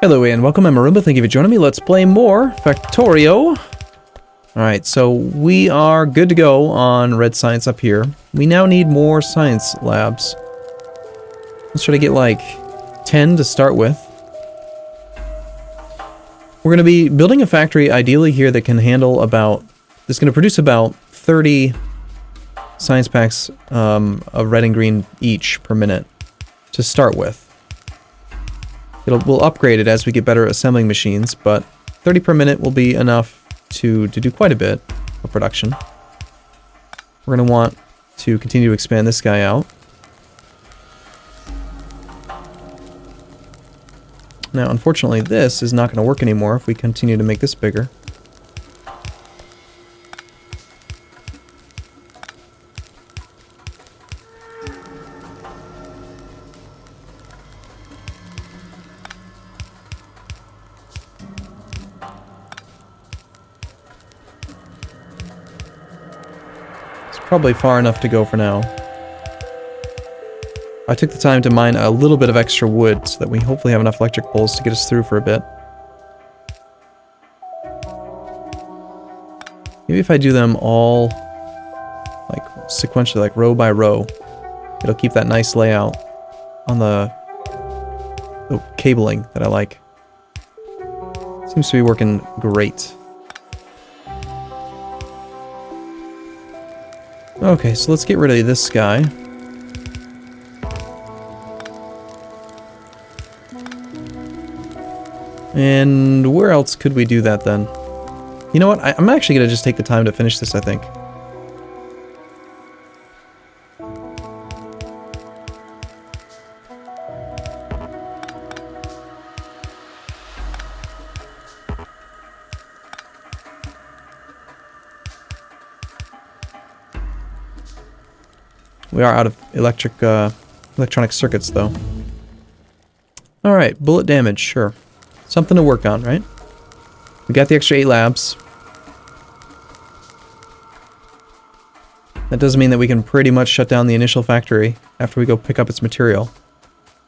Hello and welcome, I'm Arumba. Thank you for joining me. Let's play more Factorio. Alright, so we are good to go on red science up here. We now need more science labs. Let's try to get like 10 to start with. We're going to be building a factory ideally here that can handle that's going to produce about 30 science packs of red and green each per minute to start with. We'll upgrade it as we get better assembling machines, but 30 per minute will be enough to do quite a bit of production. We're going to want to continue to expand this guy out. Now, unfortunately, this is not going to work anymore if we continue to make this bigger. Probably far enough to go for now. I took the time to mine a little bit of extra wood so that we hopefully have enough electric poles to get us through for a bit. Maybe if I do them all like sequentially, like row by row, it'll keep that nice layout on the cabling that I like. Seems to be working great. Okay, so let's get rid of this guy. And where else could we do that then? You know what? I'm actually going to just take the time to finish this, I think. We are out of electronic circuits, though. Alright, bullet damage, sure. Something to work on, right? We got the extra 8 labs. That does mean that we can pretty much shut down the initial factory after we go pick up its material.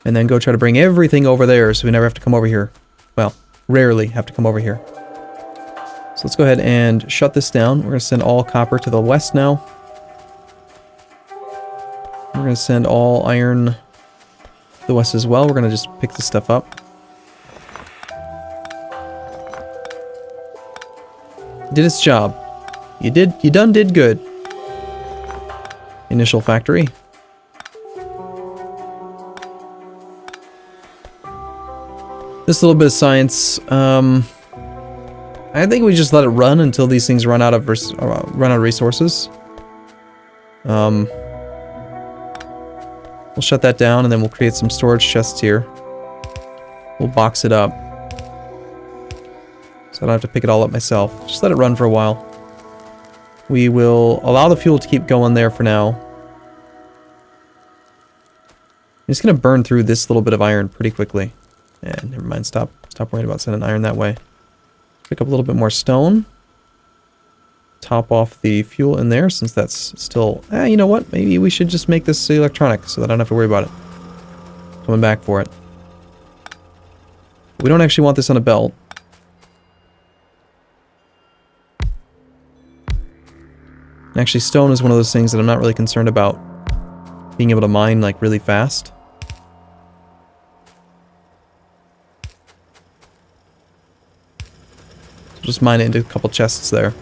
And then go try to bring everything over there so we never have to come over here. Well, rarely have to come over here. So let's go ahead and shut this down. We're going to send all copper to the west now. We're going to send all iron to the west as well. We're going to just pick this stuff up. Did its job. You done did good. Initial factory. This little bit of science, I think we just let it run until these things run out of resources. We'll shut that down and then we'll create some storage chests here. We'll box it up. So I don't have to pick it all up myself. Just let it run for a while. We will allow the fuel to keep going there for now. I'm just going to burn through this little bit of iron pretty quickly. And never mind, stop worrying about sending iron that way. Pick up a little bit more stone. Top off the fuel in there since that's still... you know what? Maybe we should just make this electronic so that I don't have to worry about it. Coming back for it. We don't actually want this on a belt. Actually, stone is one of those things that I'm not really concerned about being able to mine like really fast. So just mine it into a couple chests there.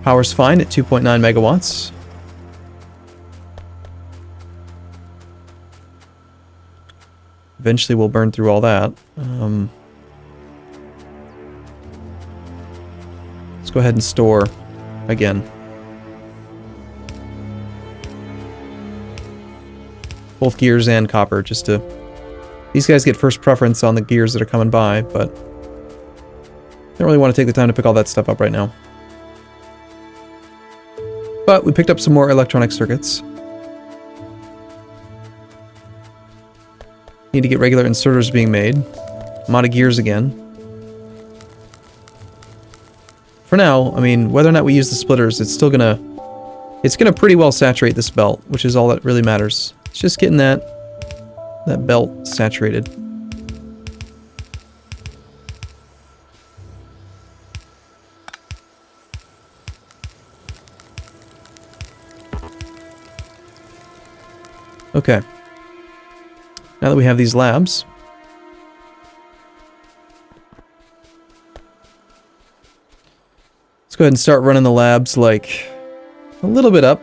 Power's fine at 2.9 megawatts. Eventually we'll burn through all that. Let's go ahead and store again. Both gears and copper, just to... These guys get first preference on the gears that are coming by, but... I don't really want to take the time to pick all that stuff up right now. But we picked up some more electronic circuits. Need to get regular inserters being made. I'm out of gears again. For now, I mean, whether or not we use the splitters, it's gonna pretty well saturate this belt, which is all that really matters. It's just getting that belt saturated. Okay. Now that we have these labs, let's go ahead and start running the labs like a little bit up.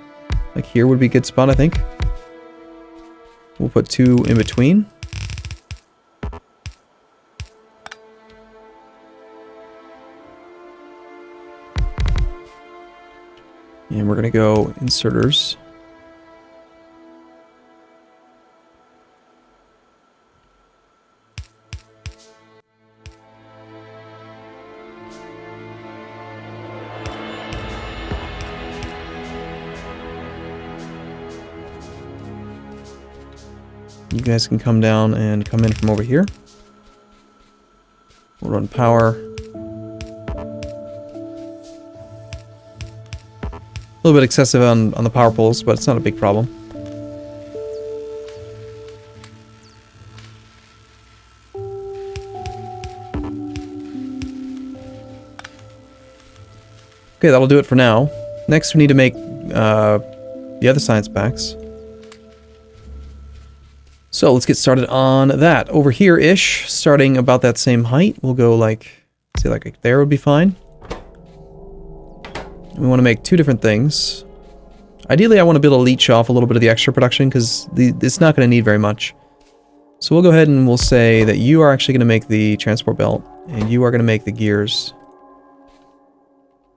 Like here would be a good spot, I think. We'll put 2 in between. And we're going to go inserters. You guys can come down and come in from over here. We'll run power. A little bit excessive on the power poles, but it's not a big problem. Okay, that'll do it for now. Next, we need to make the other science packs. So let's get started on that. Over here-ish, starting about that same height, we'll go like, say like there would be fine. We want to make 2 different things. Ideally, I want to be able to leech off a little bit of the extra production because it's not going to need very much. So we'll go ahead and we'll say that you are actually going to make the transport belt and you are going to make the gears.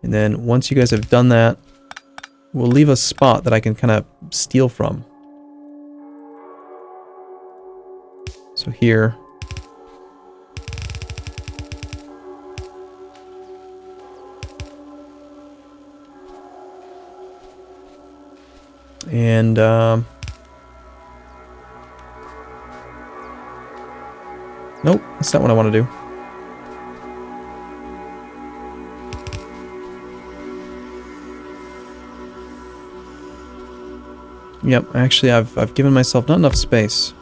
And then once you guys have done that, we'll leave a spot that I can kind of steal from. So here. And nope, that's not what I want to do. Yep, actually I've given myself not enough space.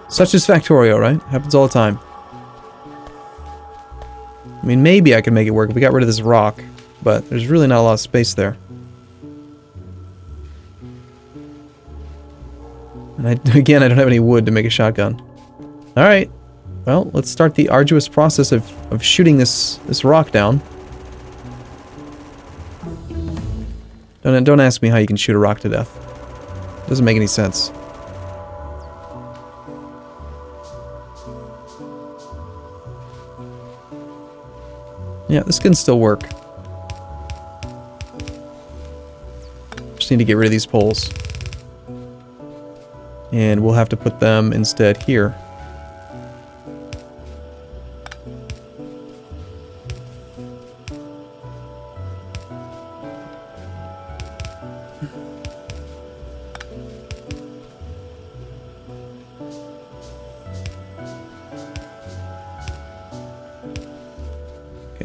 Such is Factorio, right? Happens all the time. I mean, maybe I could make it work if we got rid of this rock, but there's really not a lot of space there. And again, I don't have any wood to make a shotgun. Alright. Well, let's start the arduous process of shooting this rock down. Don't ask me how you can shoot a rock to death. Doesn't make any sense. Yeah, this can still work. Just need to get rid of these poles. And we'll have to put them instead here.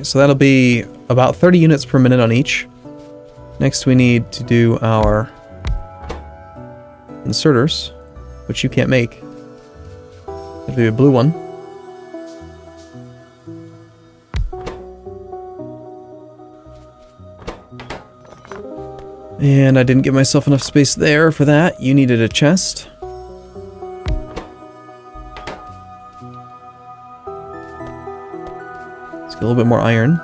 So that'll be about 30 units per minute on each. Next we need to do our inserters, which you can't make. It'll be a blue one. And I didn't give myself enough space there for that. You needed a chest. A little bit more iron.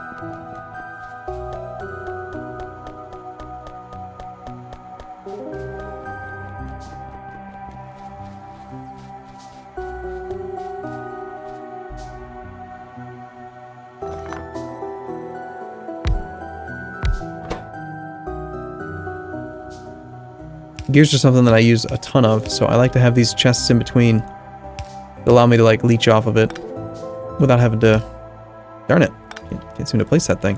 Gears are something that I use a ton of, so I like to have these chests in between that allow me to like leech off of it without having to. Darn it. Can't seem to place that thing.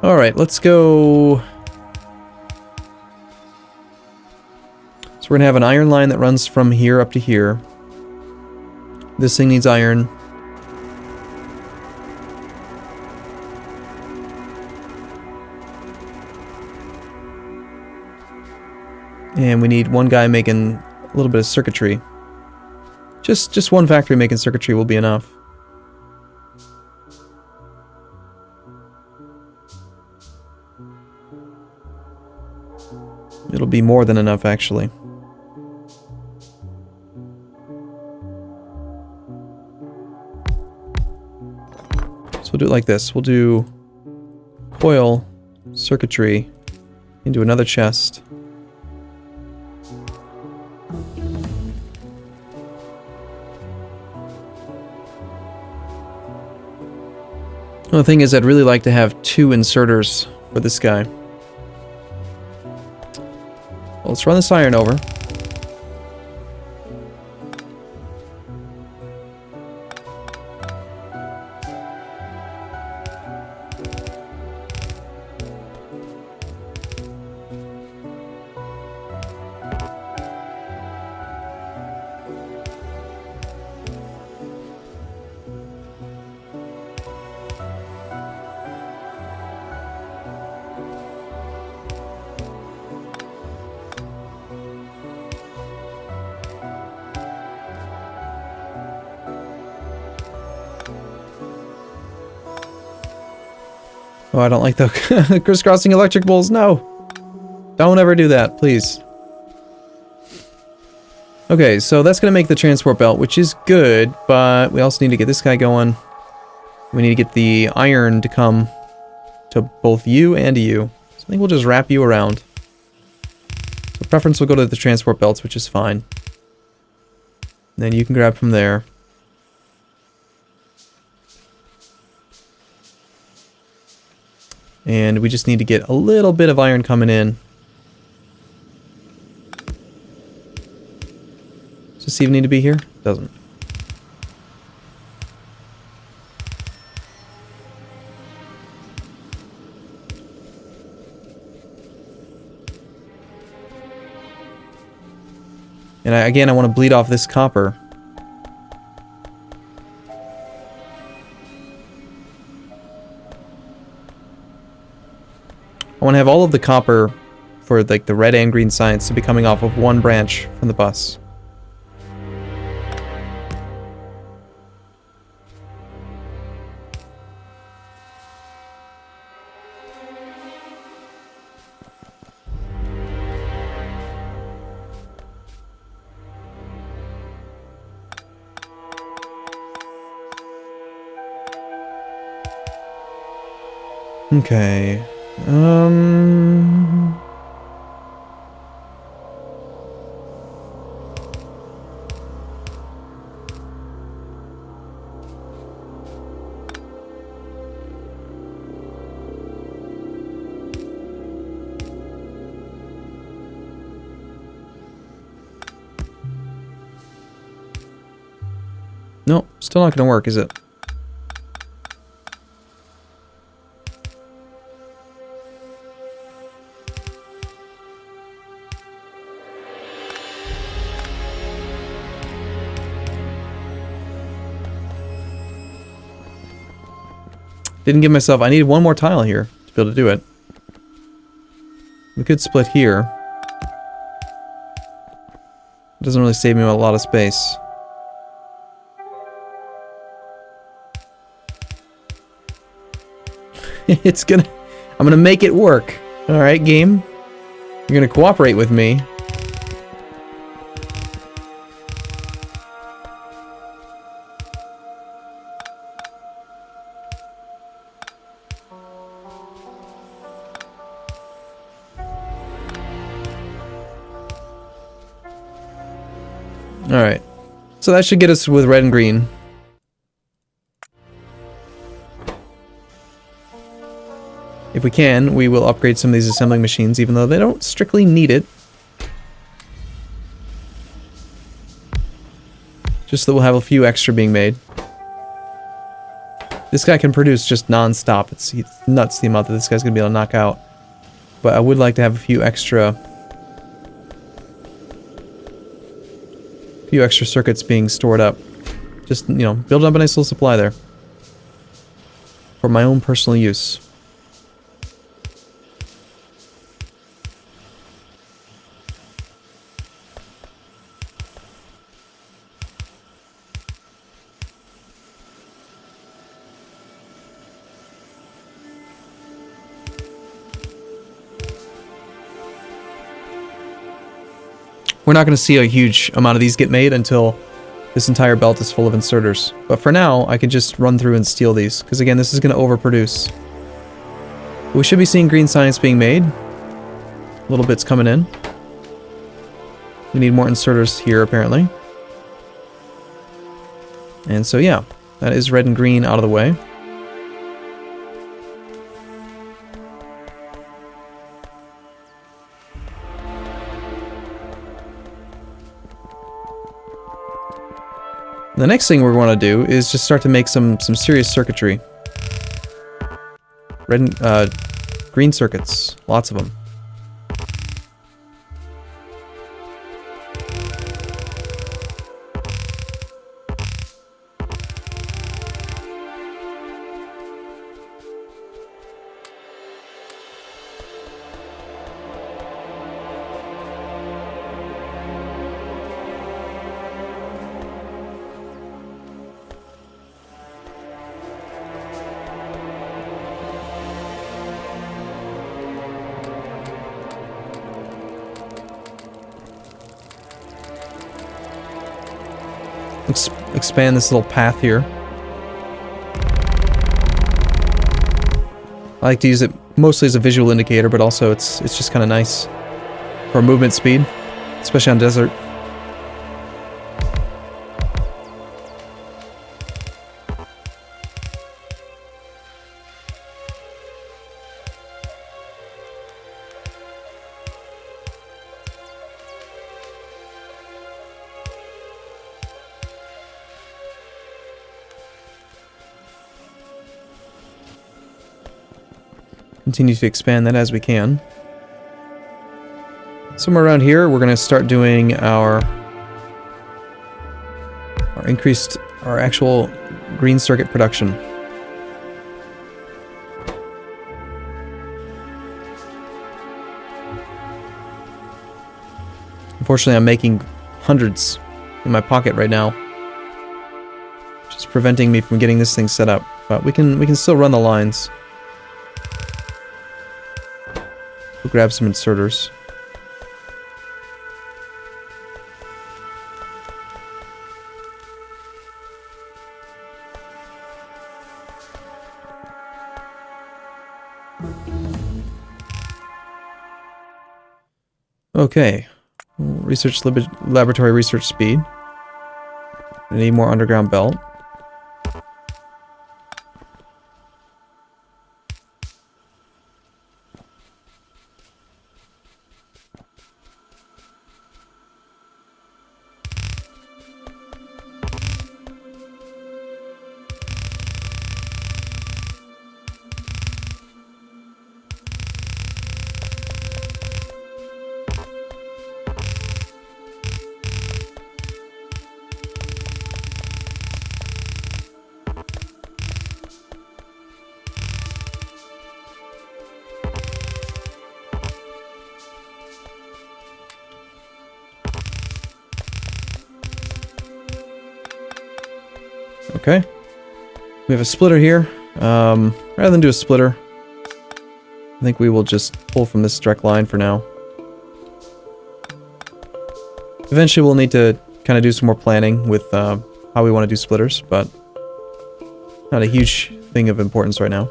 Alright, let's go. So we're going to have an iron line that runs from here up to here. This thing needs iron. And we need one guy making a little bit of circuitry. Just one factory making circuitry will be enough. It'll be more than enough, actually. So we'll do it like this. We'll do coil, circuitry, into another chest. The thing is, I'd really like to have 2 inserters for this guy. Well, let's run this iron over. Oh, I don't like the crisscrossing electric bolts. No! Don't ever do that, please. Okay, so that's going to make the transport belt, which is good, but we also need to get this guy going. We need to get the iron to come to both you and you. So I think we'll just wrap you around. So preference will go to the transport belts, which is fine. And then you can grab from there. And we just need to get a little bit of iron coming in. Does this even need to be here? Doesn't. And again, I want to bleed off this copper. I want to have all of the copper for like the red and green science to be coming off of one branch from the bus. Okay. Nope, still not gonna work, is it? Didn't give myself... I need one more tile here to be able to do it. We could split here. It doesn't really save me a lot of space. It's gonna... I'm gonna make it work. Alright, game. You're gonna cooperate with me. Alright. So that should get us with red and green. If we can, we will upgrade some of these assembling machines, even though they don't strictly need it. Just that we'll have a few extra being made. This guy can produce just non-stop. It's nuts the amount that this guy's going to be able to knock out. But I would like to have a few extra circuits being stored up. Just, you know, build up a nice little supply there. For my own personal use. We're not going to see a huge amount of these get made until this entire belt is full of inserters. But for now, I could just run through and steal these, because again, this is going to overproduce. We should be seeing green science being made. Little bits coming in. We need more inserters here, apparently. And so, yeah, that is red and green out of the way. The next thing we're going to do is just start to make some serious circuitry. Red and green circuits, lots of them. Expand this little path here. I like to use it mostly as a visual indicator, but also it's just kind of nice for movement speed, especially on desert. Continue to expand that as we can. Somewhere around here, we're going to start doing our actual green circuit production. Unfortunately, I'm making hundreds in my pocket right now, which is preventing me from getting this thing set up. But we can still run the lines. We'll grab some inserters. Okay. Laboratory research speed. I need more underground belt. Okay. We have a splitter here. Rather than do a splitter, I think we will just pull from this direct line for now. Eventually we'll need to kind of do some more planning with how we want to do splitters, but not a huge thing of importance right now.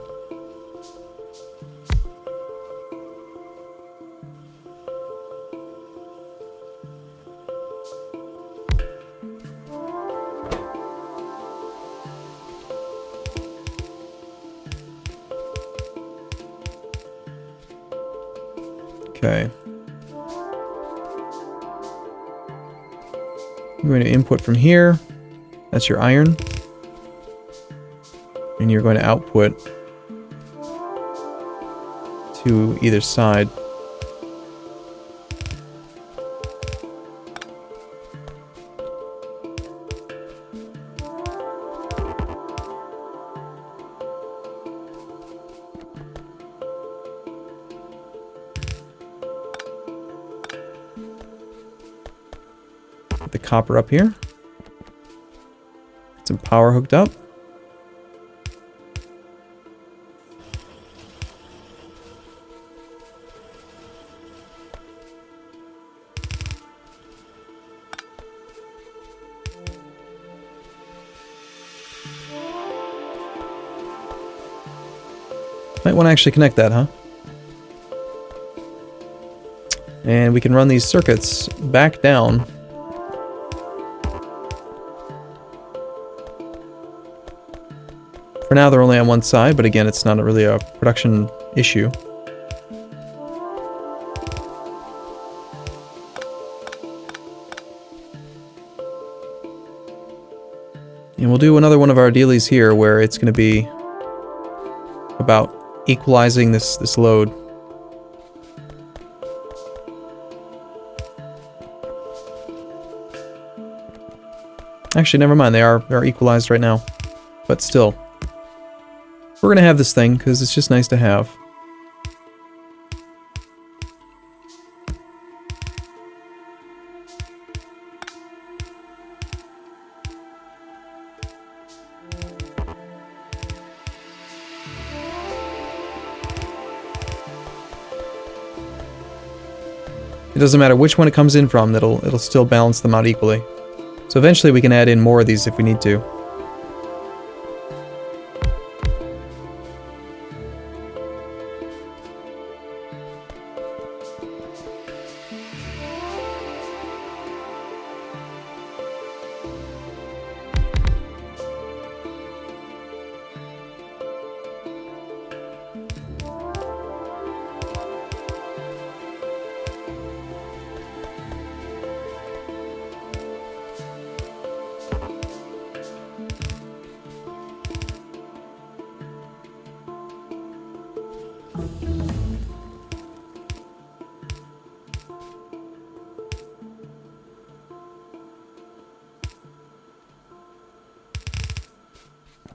Okay. You're going to input from here. That's your iron. And you're going to output to either side. The copper up here. Get some power hooked up. Might want to actually connect that, huh? And we can run these circuits back down. For now, they're only on one side, but again, it's not really a production issue. And we'll do another one of our dealies here where it's going to be about equalizing this load. Actually, never mind. They're equalized right now. But still. We're going to have this thing because it's just nice to have. It doesn't matter which one it comes in from, it'll still balance them out equally. So eventually we can add in more of these if we need to.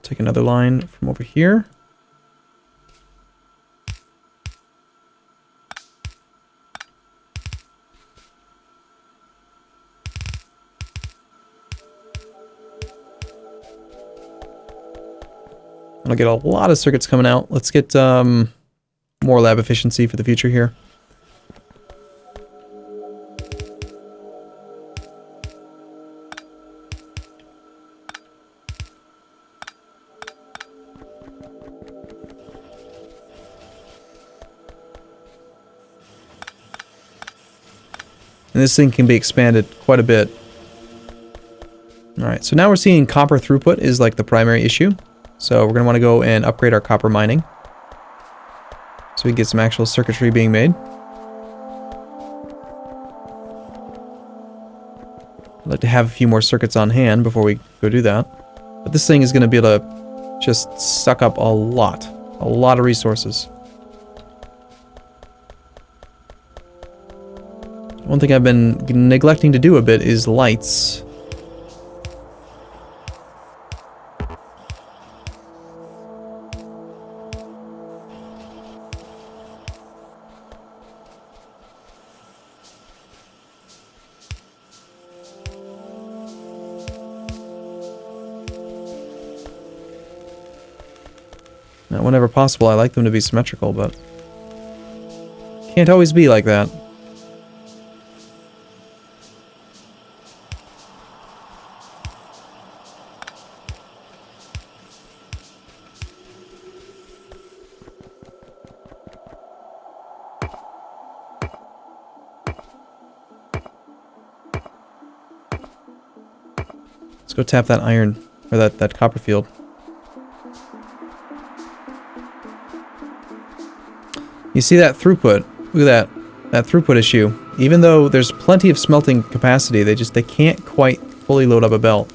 Take another line from over here. I'll get a lot of circuits coming out. Let's get more lab efficiency for the future here. And this thing can be expanded quite a bit. Alright, so now we're seeing copper throughput is like the primary issue. So we're going to want to go and upgrade our copper mining. So we can get some actual circuitry being made. I'd like to have a few more circuits on hand before we go do that. But this thing is going to be able to just suck up a lot of resources. One thing I've been neglecting to do a bit is lights. Now, whenever possible, I like them to be symmetrical, but can't always be like that. Let's go tap that iron, or that copper field. You see that throughput? Look at that throughput issue. Even though there's plenty of smelting capacity, they can't quite fully load up a belt.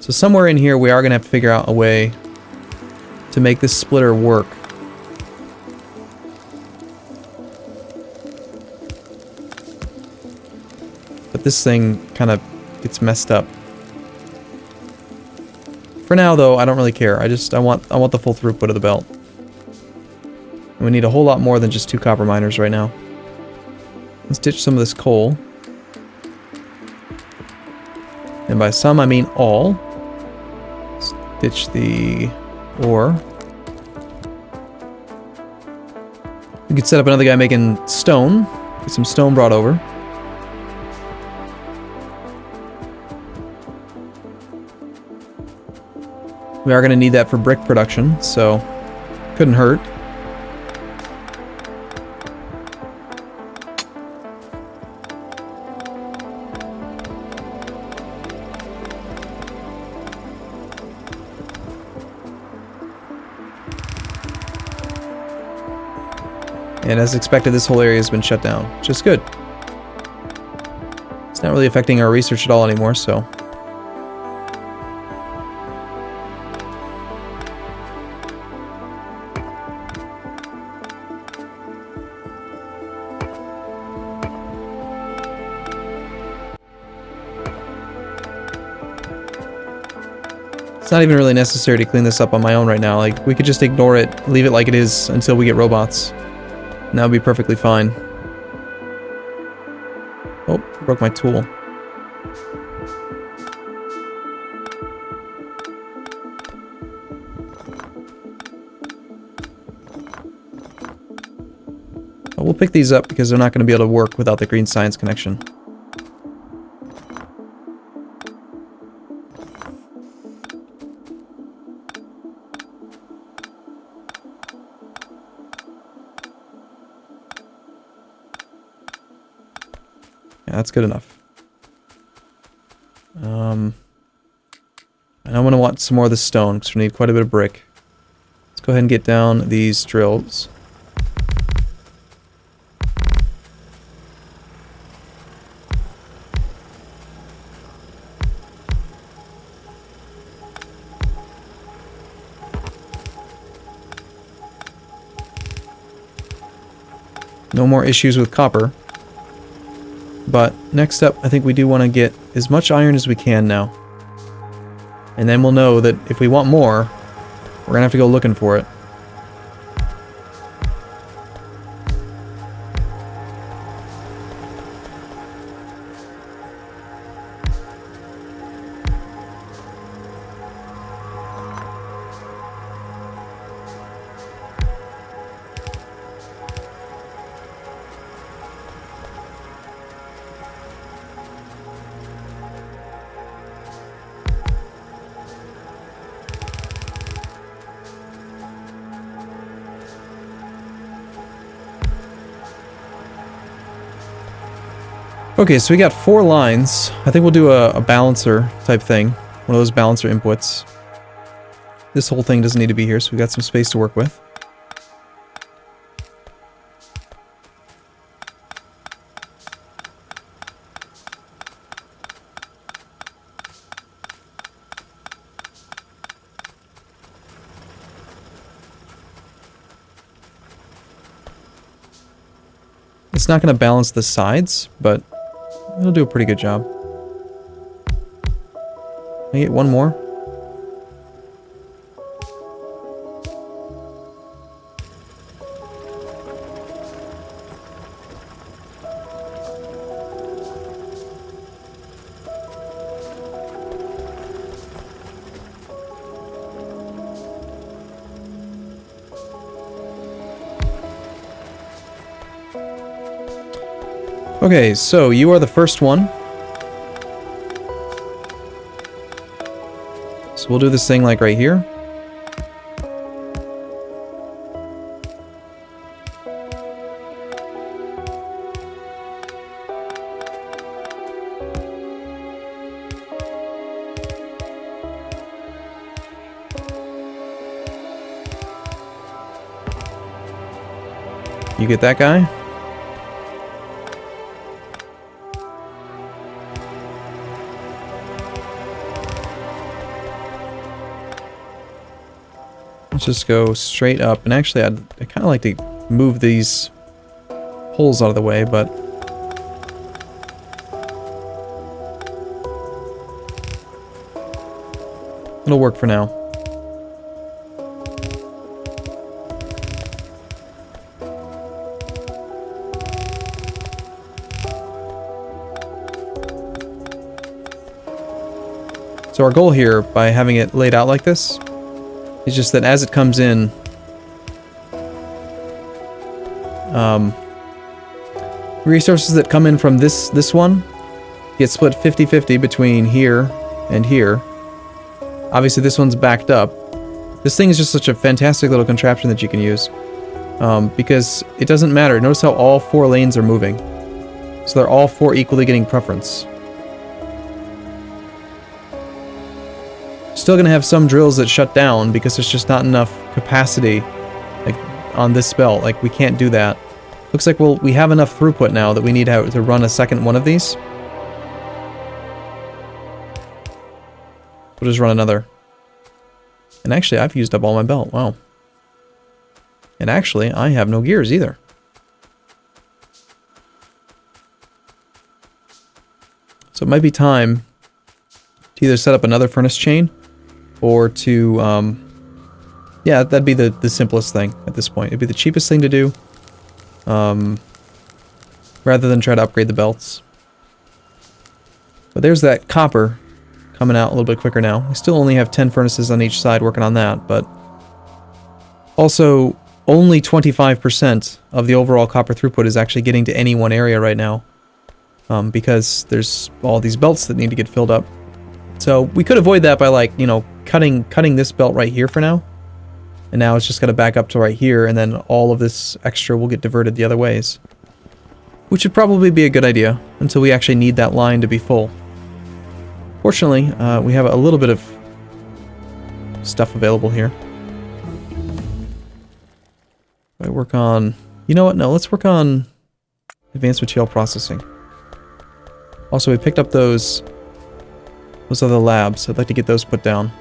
So somewhere in here we are going to have to figure out a way to make this splitter work. But this thing kind of gets messed up. For now though, I don't really care. I want the full throughput of the belt. And we need a whole lot more than just 2 copper miners right now. Let's ditch some of this coal. And by some, I mean all. Let's ditch the ore. We could set up another guy making stone. Get some stone brought over. We are going to need that for brick production, so couldn't hurt. And as expected, this whole area has been shut down, which is good. It's not really affecting our research at all anymore, so... It's not even really necessary to clean this up on my own right now. Like, we could just ignore it, leave it like it is until we get robots. And that would be perfectly fine. Oh, broke my tool. But we'll pick these up because they're not going to be able to work without the green science connection. Yeah, that's good enough. And I'm going to want some more of the stone, because we need quite a bit of brick. Let's go ahead and get down these drills. No more issues with copper. But next up, I think we do want to get as much iron as we can now. And then we'll know that if we want more, we're going to have to go looking for it. Okay, so we got 4 lines. I think we'll do a balancer type thing. One of those balancer inputs. This whole thing doesn't need to be here, so we got some space to work with. It's not going to balance the sides, but it'll do a pretty good job. Can I get one more? Okay, so you are the first one. So we'll do this thing like right here. You get that guy? Let's just go straight up. And actually, I kind of like to move these holes out of the way, but... it'll work for now. So our goal here, by having it laid out like this, it's just that as it comes in, resources that come in from this one get split 50-50 between here and here. Obviously this one's backed up. This thing is just such a fantastic little contraption that you can use, because it doesn't matter. Notice how all 4 lanes are moving. So they're all 4 equally getting preference. Still gonna have some drills that shut down because there's just not enough capacity, like on this belt. Like, we can't do that. Looks like we have enough throughput now that we need to run a second one of these. We'll just run another. And actually, I've used up all my belt. Wow. And actually, I have no gears either. So it might be time to either set up another furnace chain or to, yeah, that'd be the simplest thing at this point. It'd be the cheapest thing to do, rather than try to upgrade the belts. But there's that copper coming out a little bit quicker now. We still only have 10 furnaces on each side working on that, but also only 25% of the overall copper throughput is actually getting to any one area right now, because there's all these belts that need to get filled up. So we could avoid that by, like, you know, cutting this belt right here for now. And now it's just got to back up to right here, and then all of this extra will get diverted the other ways. Which would probably be a good idea, until we actually need that line to be full. Fortunately, we have a little bit of stuff available here. I work on... You know what? No, let's work on advanced material processing. Also, we picked up those other labs. I'd like to get those put down.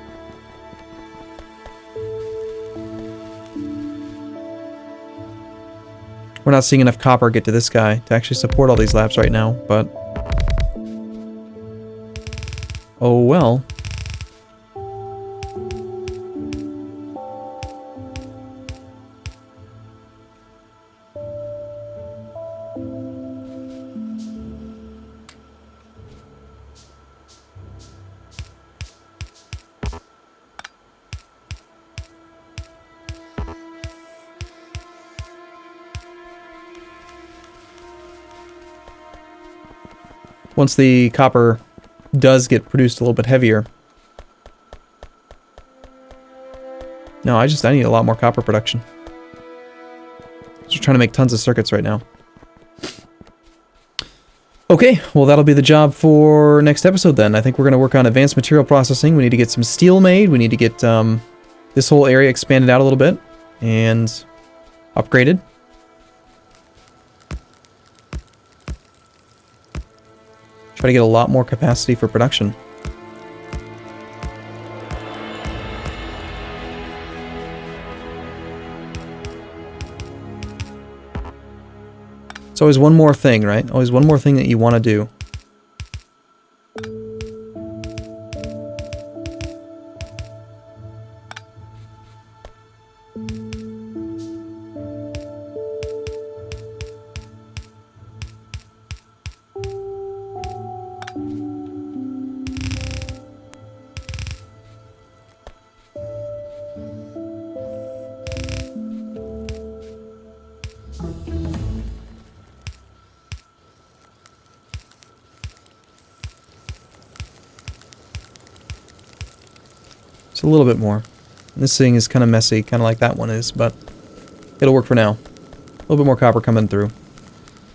We're not seeing enough copper get to this guy to actually support all these labs right now, but... oh well. Once the copper does get produced a little bit heavier. No, I need a lot more copper production. Just trying to make tons of circuits right now. Okay, well that'll be the job for next episode then. I think we're going to work on advanced material processing. We need to get some steel made. We need to get this whole area expanded out a little bit and upgraded. Try to get a lot more capacity for production. It's always one more thing, right? Always one more thing that you want to do. Just a little bit more. This thing is kind of messy, kind of like that one is, but it'll work for now. A little bit more copper coming through.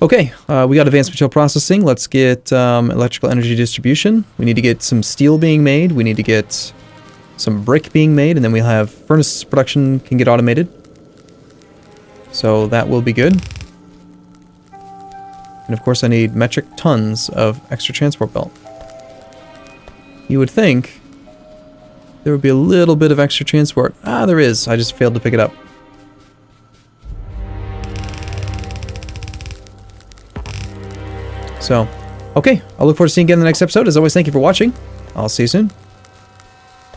Okay, we got advanced material processing. Let's get electrical energy distribution. We need to get some steel being made. We need to get some brick being made, and then we'll have furnace production can get automated. So that will be good. And of course I need metric tons of extra transport belt. You would think there would be a little bit of extra transport. Ah, there is. I just failed to pick it up. So, okay. I'll look forward to seeing you again in the next episode. As always, thank you for watching. I'll see you soon.